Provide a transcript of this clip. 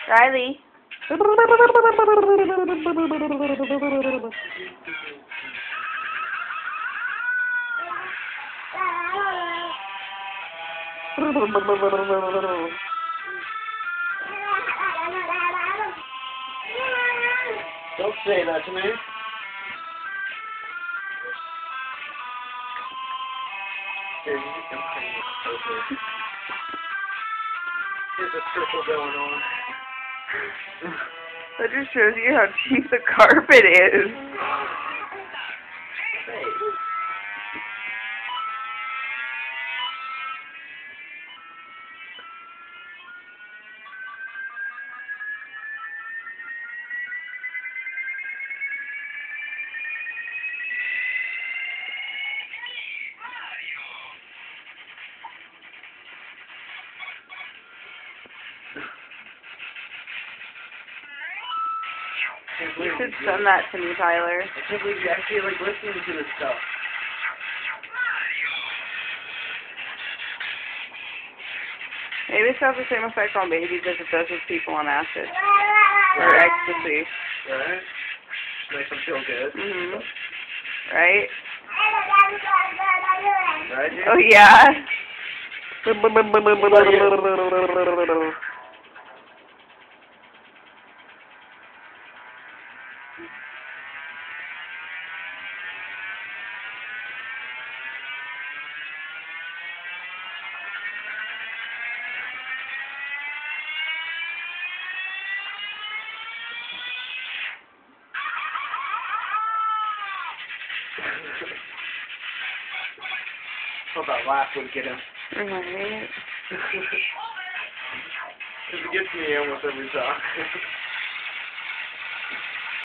Riley. Don't say that to me. Here, you can come clean this poker. There's a trickle going on. That just shows you how cheap the carpet is. Hey. You should send that to me, Tyler. I can't believe you actually like listening to this stuff. Maybe it's got the same effect on babies as it does with people on acid. Or ecstasy. Right? Makes them feel good. Mhm. Right? Right, dude? Oh yeah. Hope that laugh would get him. Right. Because it gets me almost every time.